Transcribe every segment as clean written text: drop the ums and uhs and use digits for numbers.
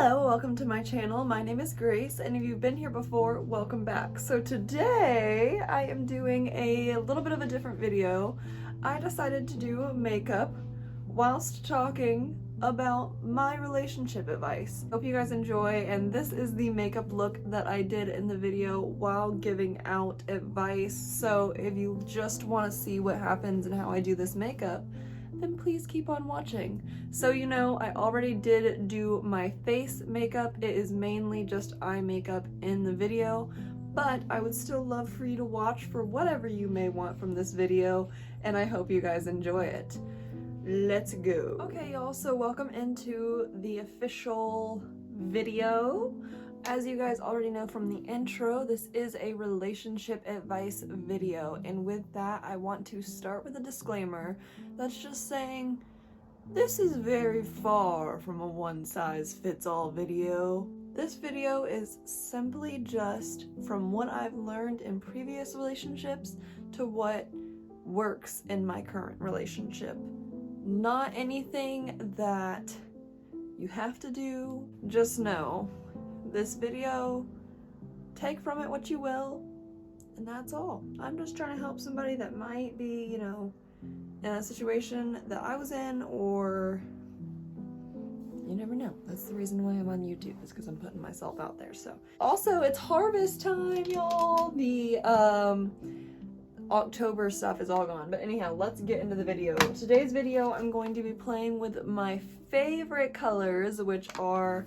Hello, welcome to my channel. My name is Grace, and if you've been here before, welcome back. So today I am doing a little bit of a different video. I decided to do makeup whilst talking about my relationship advice. Hope you guys enjoy, and this is the makeup look that I did in the video while giving out advice. So if you just want to see what happens and how I do this makeup, then please keep on watching. So you know, I already did do my face makeup. It is mainly just eye makeup in the video, but I would still love for you to watch for whatever you may want from this video, and I hope you guys enjoy it. Let's go. Okay, y'all, so welcome into the official video. As you guys already know from the intro, this is a relationship advice video, and with that, I want to start with a disclaimer that's just saying this is very far from a one-size-fits-all video. This video is simply just from what I've learned in previous relationships to what works in my current relationship. Not anything that you have to do. Just know this video, take from it what you will, and that's all. I'm just trying to help somebody that might be, you know, in a situation that I was in, or you never know. That's the reason why I'm on YouTube, is because I'm putting myself out there. So also, it's harvest time, y'all. The October stuff is all gone, but anyhow, let's get into the video. Today's video, I'm going to be playing with my favorite colors, which are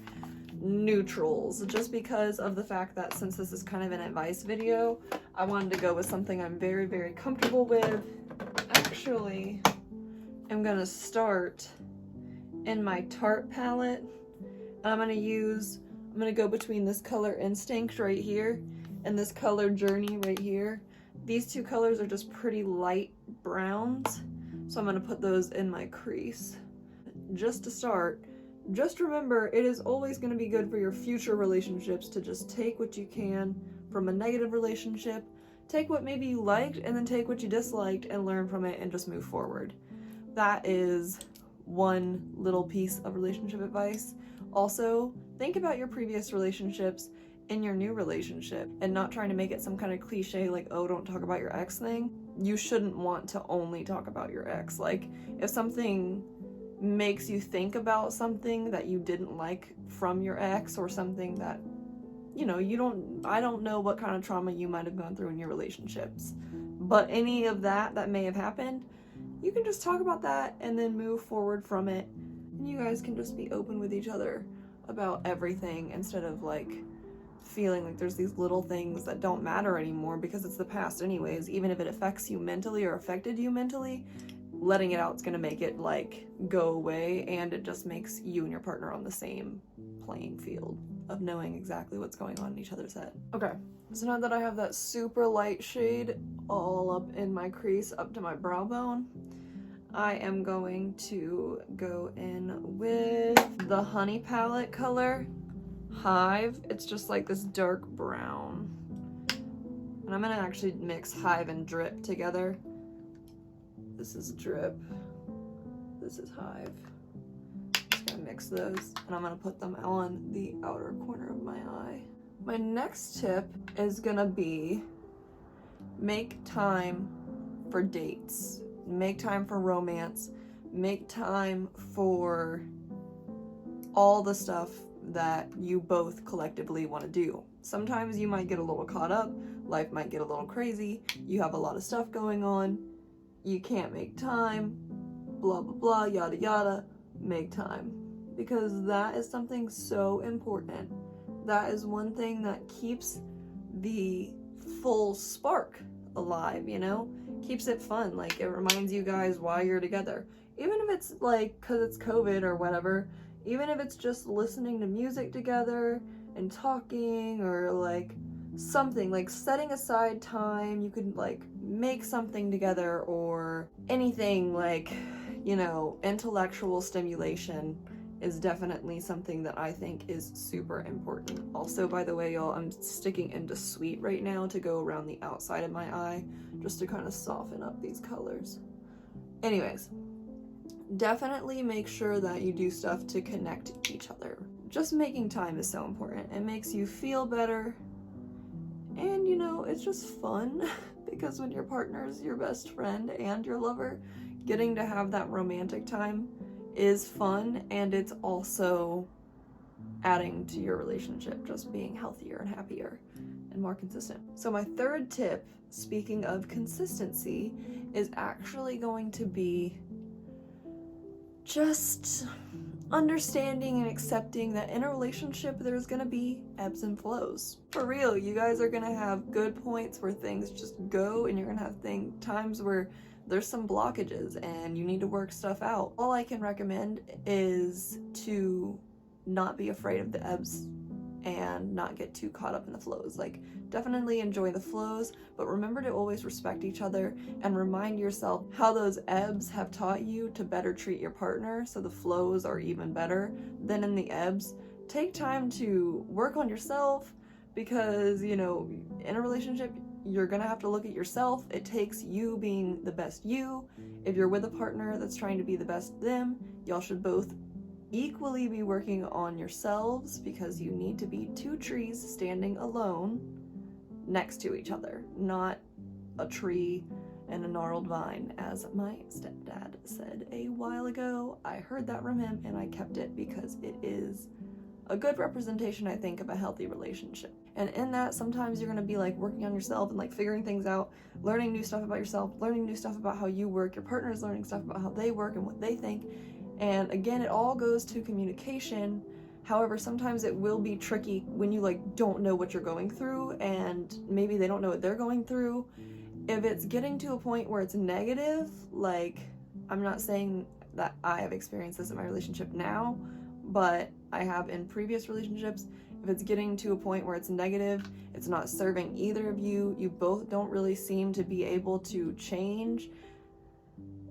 neutrals, just because of the fact that since this is kind of an advice video, I wanted to go with something I'm very, very comfortable with. Actually, I'm gonna start in my Tarte palette, and I'm gonna go between this color Instinct right here and this color Journey right here. These two colors are just pretty light browns, so I'm gonna put those in my crease. Just to start, just remember, it is always going to be good for your future relationships to just take what you can from a negative relationship, take what maybe you liked, and then take what you disliked and learn from it and just move forward. That is one little piece of relationship advice. Also, think about your previous relationships in your new relationship and not trying to make it some kind of cliche like, oh, don't talk about your ex thing. You shouldn't want to only talk about your ex. Like, if something makes you think about something that you didn't like from your ex, or something that, you know, I don't know what kind of trauma you might have gone through in your relationships, but any of that may have happened, you can just talk about that and then move forward from it, and you guys can just be open with each other about everything instead of like feeling like there's these little things that don't matter anymore because it's the past anyways. Even if it affects you mentally or affected you mentally, letting it out is going to make it like go away, and it just makes you and your partner on the same playing field of knowing exactly what's going on in each other's head. Okay, so now that I have that super light shade all up in my crease up to my brow bone, I am going to go in with the Honey palette color Hive. It's just like this dark brown, and I'm gonna actually mix Hive and Drip together. This is Drip, this is Hive. Just gonna mix those, and I'm gonna put them on the outer corner of my eye. My next tip is gonna be make time for dates, make time for romance, make time for all the stuff that you both collectively want to do. Sometimes you might get a little caught up, life might get a little crazy, you have a lot of stuff going on, you can't make time, blah blah blah, yada yada. Make time, because that is something so important. That is one thing that keeps the full spark alive, you know, keeps it fun. Like, it reminds you guys why you're together, even if it's like because it's COVID or whatever, even if it's just listening to music together and talking, or like something, like setting aside time, you could like make something together, or anything, like, you know, intellectual stimulation is definitely something that I think is super important. Also, by the way, y'all, I'm sticking into Sweet right now to go around the outside of my eye, just to kind of soften up these colors. Anyways, definitely make sure that you do stuff to connect each other. Just making time is so important. It makes you feel better, and you know, it's just fun because when your partner's your best friend and your lover, getting to have that romantic time is fun, and it's also adding to your relationship, just being healthier and happier and more consistent. So my third tip, speaking of consistency, is actually going to be just understanding and accepting that in a relationship there's gonna be ebbs and flows. For real, you guys are gonna have good points where things just go, and you're gonna have times where there's some blockages and you need to work stuff out. All I can recommend is to not be afraid of the ebbs and not get too caught up in the flows. Like, definitely enjoy the flows, but remember to always respect each other and remind yourself how those ebbs have taught you to better treat your partner, so the flows are even better than in the ebbs. Take time to work on yourself, because, you know, in a relationship, you're gonna have to look at yourself. It takes you being the best you. If you're with a partner that's trying to be the best them, y'all should both equally be working on yourselves, because you need to be two trees standing alone next to each other, not a tree and a gnarled vine, as my stepdad said a while ago. I heard that from him and I kept it because it is a good representation, I think, of a healthy relationship. And in that, sometimes you're going to be like working on yourself and like figuring things out, learning new stuff about yourself, learning new stuff about how you work. Your partner is learning stuff about how they work and what they think. And again, it all goes to communication. However, sometimes it will be tricky when you like don't know what you're going through, and maybe they don't know what they're going through. If it's getting to a point where it's negative, like, I'm not saying that I have experienced this in my relationship now, but I have in previous relationships. If it's getting to a point where it's negative, it's not serving either of you, you both don't really seem to be able to change,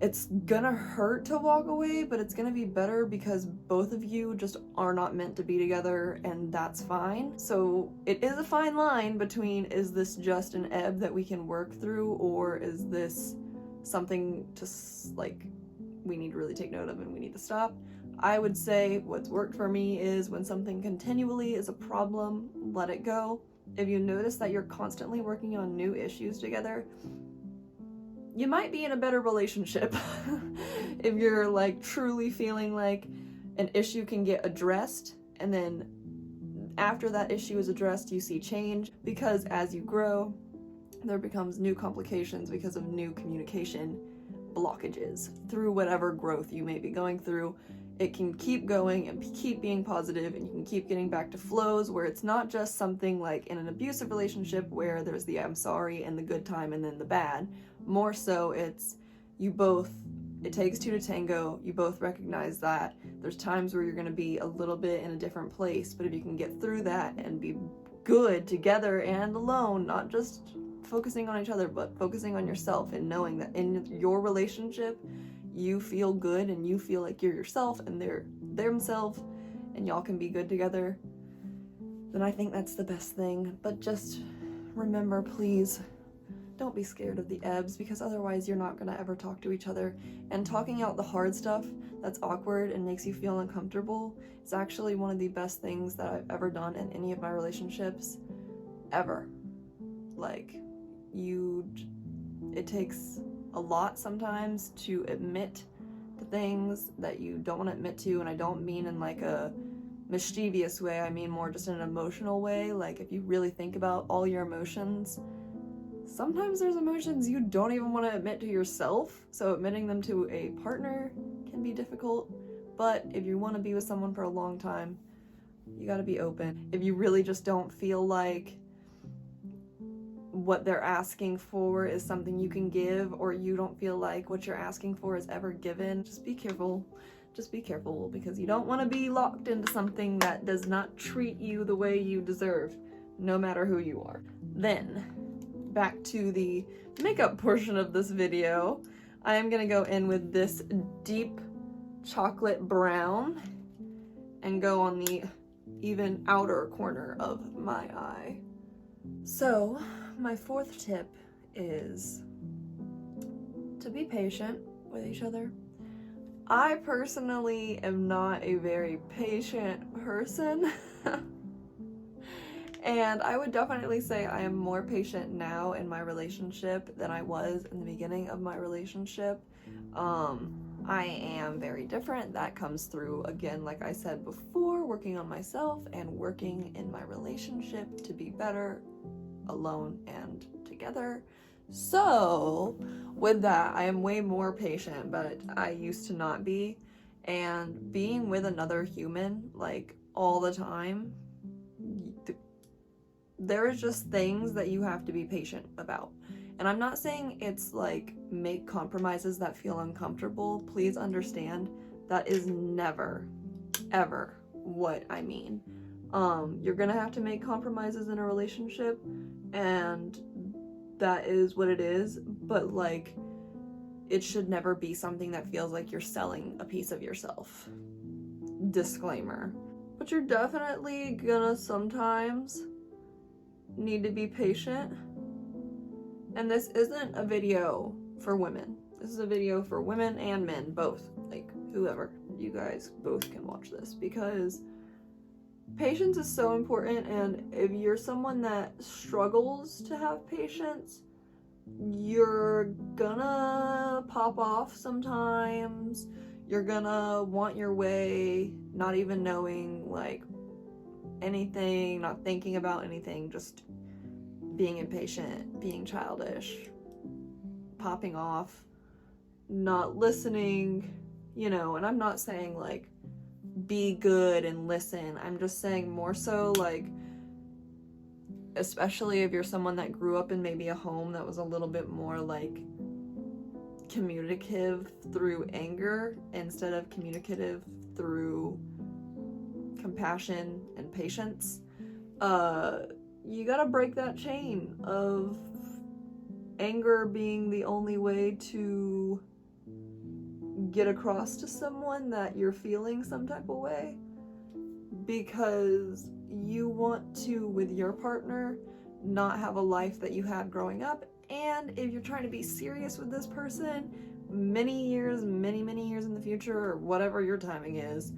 it's gonna hurt to walk away, but it's gonna be better because both of you just are not meant to be together, and that's fine. So it is a fine line between, is this just an ebb that we can work through, or is this something to like we need to really take note of and we need to stop? I would say what's worked for me is when something continually is a problem, let it go. If you notice that you're constantly working on new issues together, you might be in a better relationship. If you're like truly feeling like an issue can get addressed, and then after that issue is addressed, you see change, because as you grow, there becomes new complications because of new communication blockages through whatever growth you may be going through. It can keep going and keep being positive, and you can keep getting back to flows where it's not just something like in an abusive relationship where there's the I'm sorry and the good time and then the bad. More so, it's you both, it takes two to tango. You both recognize that there's times where you're going to be a little bit in a different place, but if you can get through that and be good together and alone, not just focusing on each other, but focusing on yourself and knowing that in your relationship, you feel good and you feel like you're yourself and they're themselves, and y'all can be good together, then I think that's the best thing. But just remember, please, don't be scared of the ebbs, because otherwise you're not going to ever talk to each other. And talking out the hard stuff that's awkward and makes you feel uncomfortable is actually one of the best things that I've ever done in any of my relationships, ever. Like, it takes a lot sometimes to admit to things that you don't want to admit to, and I don't mean in like a mischievous way, I mean more just in an emotional way. Like, if you really think about all your emotions, sometimes there's emotions you don't even want to admit to yourself, so admitting them to a partner can be difficult. But if you want to be with someone for a long time, you got to be open. If you really just don't feel like what they're asking for is something you can give, or you don't feel like what you're asking for is ever given, just be careful. Just be careful, because you don't want to be locked into something that does not treat you the way you deserve, no matter who you are. Then, back to the makeup portion of this video, I am gonna go in with this deep chocolate brown and go on the even outer corner of my eye. So, my fourth tip is to be patient with each other. I personally am not a very patient person. And I would definitely say I am more patient now in my relationship than I was in the beginning of my relationship. I am very different. That comes through, again, like I said before, working on myself and working in my relationship to be better alone and together. So with that, I am way more patient, but I used to not be. And being with another human, like, all the time, there's just things that you have to be patient about. And I'm not saying it's like make compromises that feel uncomfortable. Please understand that is never, ever what I mean. You're gonna have to make compromises in a relationship, and that is what it is, but like, it should never be something that feels like you're selling a piece of yourself. Disclaimer. But you're definitely gonna sometimes need to be patient. And this isn't a video for women. This is a video for women and men, both. Like, whoever. You guys both can watch this, because patience is so important, and if you're someone that struggles to have patience, you're gonna pop off sometimes. You're gonna want your way, not even knowing, like, anything, not thinking about anything, just being impatient, being childish, popping off, not listening, you know. And I'm not saying like be good and listen. I'm just saying more so like, especially if you're someone that grew up in maybe a home that was a little bit more like communicative through anger instead of communicative through compassion and patience, you gotta break that chain of anger being the only way to get across to someone that you're feeling some type of way, because you want to, with your partner, not have a life that you had growing up. And if you're trying to be serious with this person many years in the future, or whatever your timing is,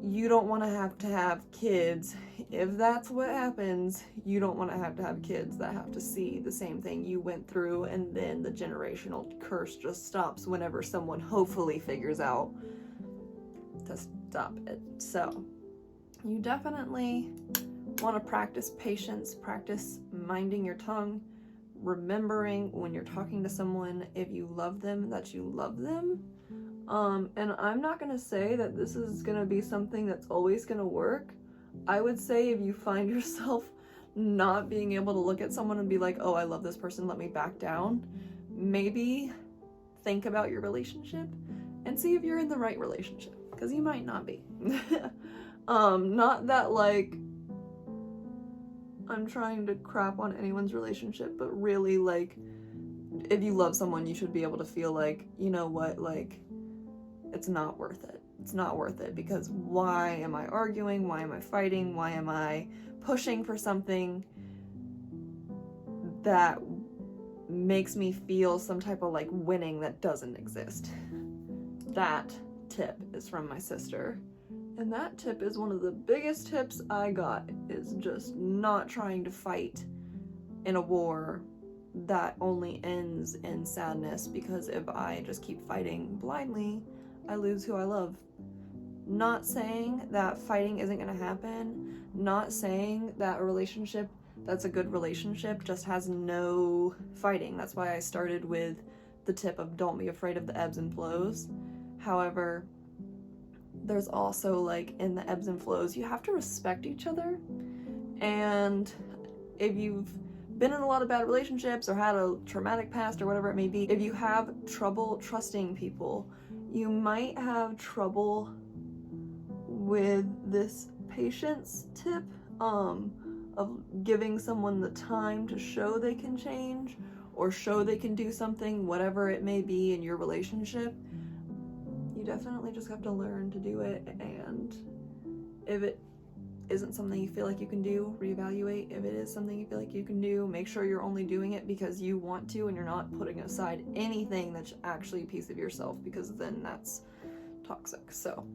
you don't want to have kids. If that's what happens, you don't want to have kids that have to see the same thing you went through, and then the generational curse just stops whenever someone hopefully figures out to stop it. So you definitely want to practice patience, practice minding your tongue, remembering when you're talking to someone, if you love them, that you love them. And I'm not gonna say that this is gonna be something that's always gonna work. I would say if you find yourself not being able to look at someone and be like, oh, I love this person, let me back down, maybe think about your relationship and see if you're in the right relationship, because you might not be. Not that like I'm trying to crap on anyone's relationship, but really, like, if you love someone, you should be able to feel like, you know what, like, it's not worth it. It's not worth it, because why am I arguing? Why am I fighting? Why am I pushing for something that makes me feel some type of like winning that doesn't exist? That tip is from my sister. And that tip is one of the biggest tips I got, is just not trying to fight in a war that only ends in sadness, because if I just keep fighting blindly, I lose who I love. Not saying that fighting isn't gonna happen, not saying that a relationship that's a good relationship just has no fighting. That's why I started with the tip of don't be afraid of the ebbs and flows. However, there's also, like, in the ebbs and flows, you have to respect each other. And if you've been in a lot of bad relationships or had a traumatic past or whatever it may be, if you have trouble trusting people, you might have trouble with this patience tip, of giving someone the time to show they can change or show they can do something, whatever it may be in your relationship. You definitely just have to learn to do it, and if it isn't something you feel like you can do, reevaluate. If it is something you feel like you can do, make sure you're only doing it because you want to and you're not putting aside anything that's actually a piece of yourself, because then that's toxic. So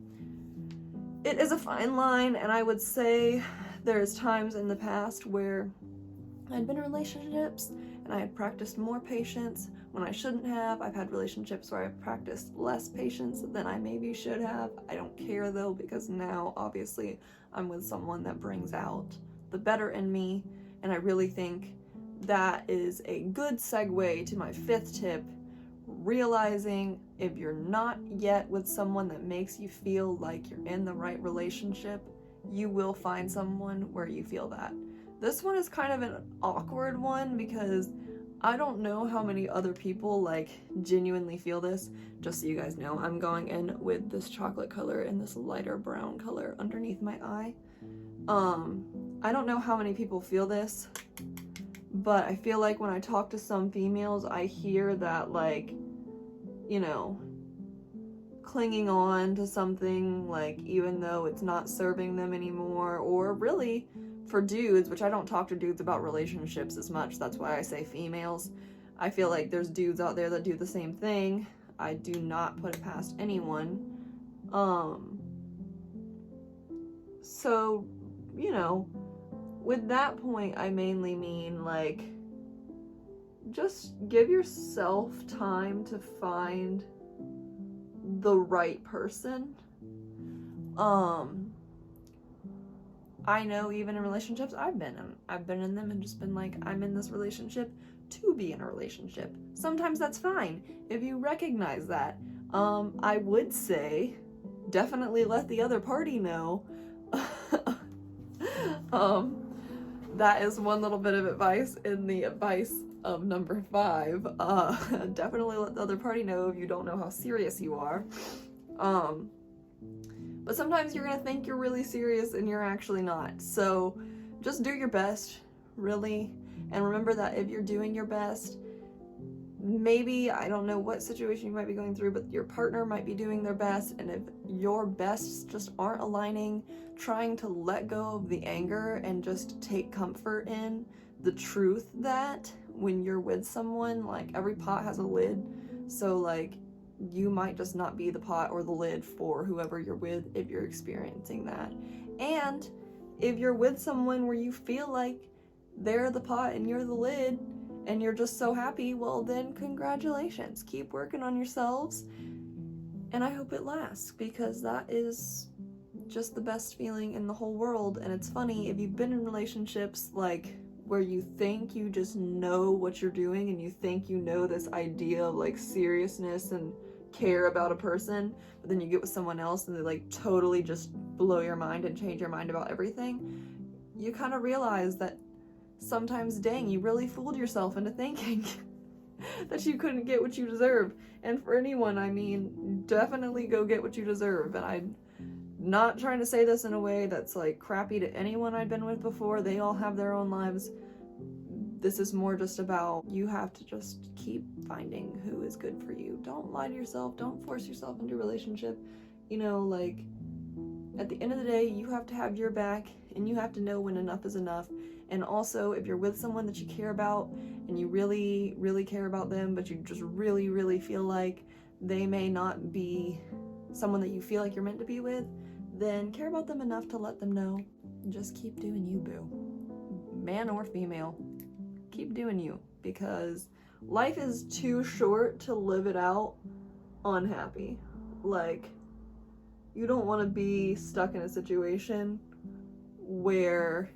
it is a fine line, and I would say there's times in the past where I'd been in relationships and I had practiced more patience when I shouldn't have. I've had relationships where I've practiced less patience than I maybe should have. I don't care though, because now obviously I'm with someone that brings out the better in me, and I really think that is a good segue to my 5th tip: realizing if you're not yet with someone that makes you feel like you're in the right relationship, you will find someone where you feel that. This one is kind of an awkward one because I don't know how many other people like genuinely feel this. Just so you guys know, I'm going in with this chocolate color and this lighter brown color underneath my eye. I don't know how many people feel this, but I feel like when I talk to some females, I hear that, like, you know, clinging on to something, like, even though it's not serving them anymore. Or really for dudes, which I don't talk to dudes about relationships as much, that's why I say females. I feel like there's dudes out there that do the same thing. I do not put it past anyone. So, you know, with that point, I mainly mean, like, just give yourself time to find the right person. I know even in relationships I've been in them and just been like, I'm in this relationship to be in a relationship. Sometimes that's fine if you recognize that. I would say definitely let the other party know. That is one little bit of advice in the advice of number 5. Definitely let the other party know if you don't know how serious you are. But sometimes you're gonna think you're really serious and you're actually not. So just do your best, really. And remember that if you're doing your best, maybe, I don't know what situation you might be going through, but your partner might be doing their best. And if your bests just aren't aligning, trying to let go of the anger and just take comfort in the truth that when you're with someone, like, every pot has a lid. So, like, you might just not be the pot or the lid for whoever you're with if you're experiencing that. And if you're with someone where you feel like they're the pot and you're the lid and you're just so happy, well then congratulations. Keep working on yourselves, and I hope it lasts, because that is just the best feeling in the whole world. And it's funny, if you've been in relationships like where you think you just know what you're doing and you think you know this idea of like seriousness and care about a person, but then you get with someone else and they like totally just blow your mind and change your mind about everything, you kind of realize that sometimes, dang, you really fooled yourself into thinking that you couldn't get what you deserve. And for anyone, I mean, definitely go get what you deserve. And I'm not trying to say this in a way that's like crappy to anyone I've been with before. They all have their own lives. This is more just about, you have to just keep finding who is good for you. Don't lie to yourself. Don't force yourself into a relationship. You know, like, at the end of the day, you have to have your back, and you have to know when enough is enough. And also, if you're with someone that you care about and you really, really care about them, but you just really, really feel like they may not be someone that you feel like you're meant to be with, then care about them enough to let them know. Just keep doing you, boo. Man or female, keep doing you, because life is too short to live it out unhappy. Like, you don't want to be stuck in a situation where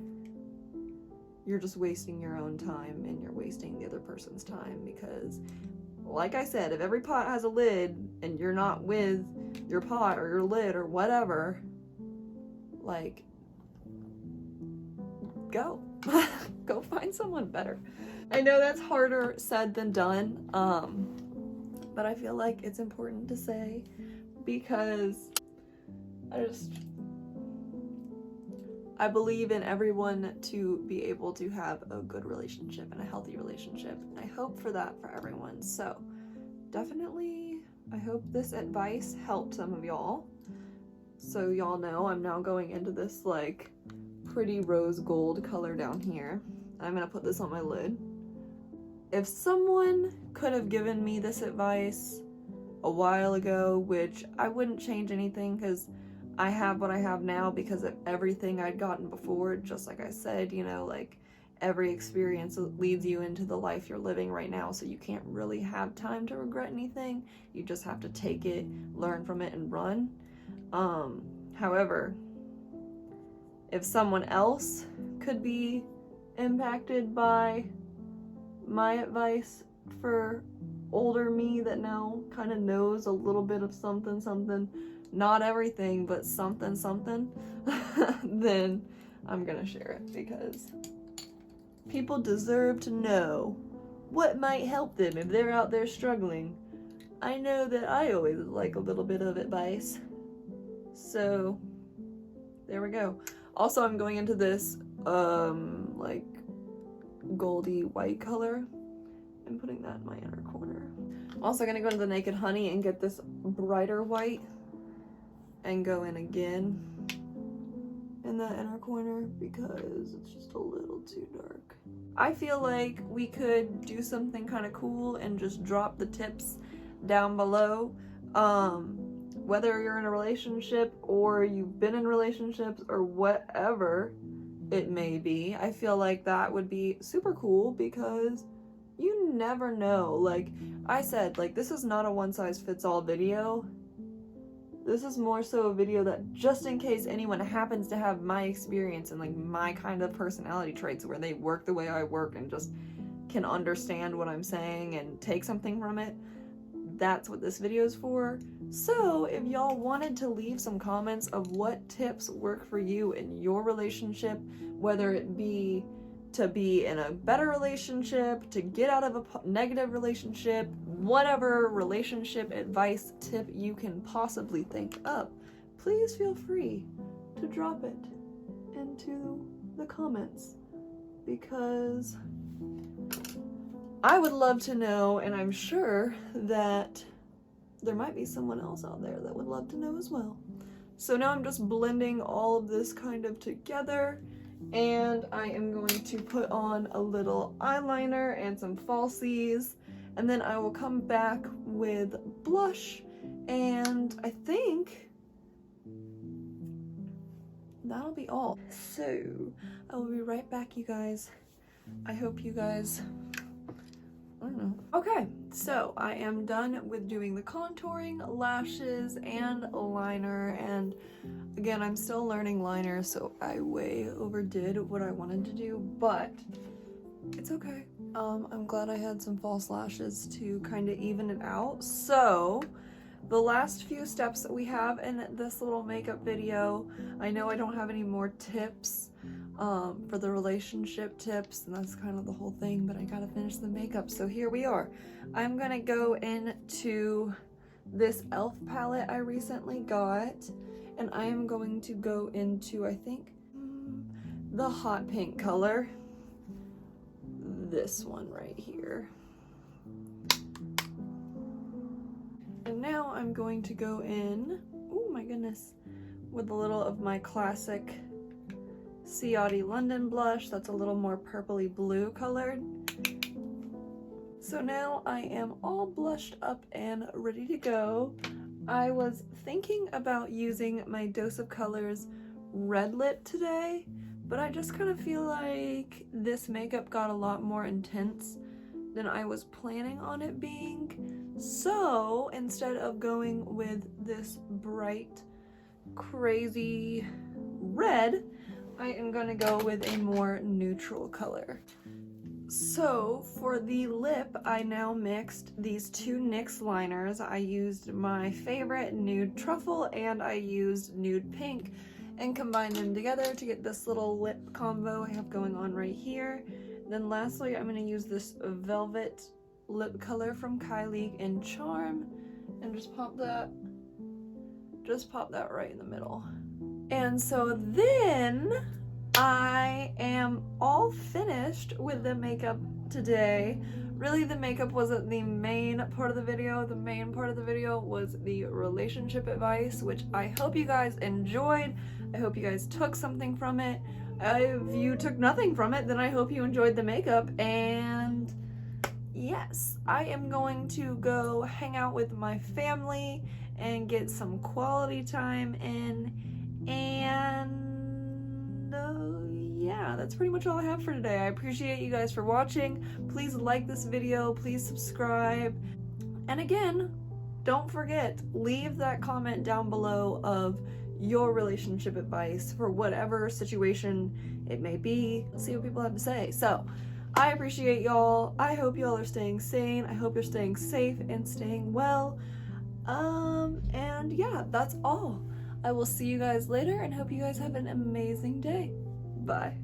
you're just wasting your own time and you're wasting the other person's time. Because, like I said, if every pot has a lid and you're not with your pot or your lid or whatever, like, go. Go find someone better. I know that's harder said than done, but I feel like it's important to say, because I believe in everyone to be able to have a good relationship and a healthy relationship. And I hope for that for everyone. So definitely, I hope this advice helped some of y'all. So y'all know I'm now going into this like pretty rose gold color down here. I'm gonna put this on my lid. If someone could have given me this advice a while ago, which I wouldn't change anything because I have what I have now because of everything I'd gotten before, just like I said, you know, like every experience leads you into the life you're living right now, so you can't really have time to regret anything. You just have to take it, learn from it, and run. However, if someone else could be impacted by my advice for older me that now kind of knows a little bit of something, not everything, but something, then I'm gonna share it because people deserve to know what might help them if they're out there struggling. I know that I always like a little bit of advice. So there we go. Also, I'm going into this like goldy white color and putting that in my inner corner. I'm also gonna go into the Naked Honey and get this brighter white and go in again in that inner corner because it's just a little too dark. I feel like we could do something kind of cool and just drop the tips down below. Whether you're in a relationship or you've been in relationships or whatever it may be, I feel like that would be super cool because you never know. Like I said, like this is not a one-size-fits-all video. This is more so a video that just in case anyone happens to have my experience and like my kind of personality traits where they work the way I work and just can understand what I'm saying and take something from it, that's what this video is for. So if y'all wanted to leave some comments of what tips work for you in your relationship, whether it be to be in a better relationship, to get out of a negative relationship, whatever relationship advice tip you can possibly think up, please feel free to drop it into the comments because I would love to know, and I'm sure that there might be someone else out there that would love to know as well. So now I'm just blending all of this kind of together, and I am going to put on a little eyeliner and some falsies, and then I will come back with blush, and I think that'll be all. So I will be right back, you guys. I hope you guys... I don't know. Okay, so I am done with doing the contouring, lashes, and liner, and again, I'm still learning liner, so I way overdid what I wanted to do, but it's okay. I'm glad I had some false lashes to kind of even it out. So the last few steps that we have in this little makeup video, I know I don't have any more tips for the relationship tips, and that's kind of the whole thing, but I gotta finish the makeup, so here we are. I'm gonna go into this e.l.f. palette I recently got, and I am going to go into, I think, the hot pink color. This one right here. And now I'm going to go in, oh my goodness, with a little of my classic Ciati London blush that's a little more purpley blue colored. So now I am all blushed up and ready to go. I was thinking about using my Dose of Colors red lip today, but I just kind of feel like this makeup got a lot more intense than I was planning on it being. So instead of going with this bright, crazy red, I am going to go with a more neutral color. So for the lip, I now mixed these two NYX liners. I used my favorite Nude Truffle and I used Nude Pink and combined them together to get this little lip combo I have going on right here. Then lastly, I'm going to use this Velvet lip color from Kylie in Charm and just pop that right in the middle. And so then I am all finished with the makeup today. Really, the makeup wasn't the main part of the video. The main part of the video was the relationship advice, which I hope you guys enjoyed. I hope you guys took something from it. If you took nothing from it, then I hope you enjoyed the makeup, and yes, I am going to go hang out with my family and get some quality time in, and yeah, that's pretty much all I have for today. I appreciate you guys for watching. Please like this video, please subscribe, and again, don't forget, leave that comment down below of your relationship advice for whatever situation it may be. Let's see what people have to say. So, I appreciate y'all. I hope y'all are staying sane. I hope you're staying safe and staying well. And yeah, that's all. I will see you guys later and hope you guys have an amazing day. Bye.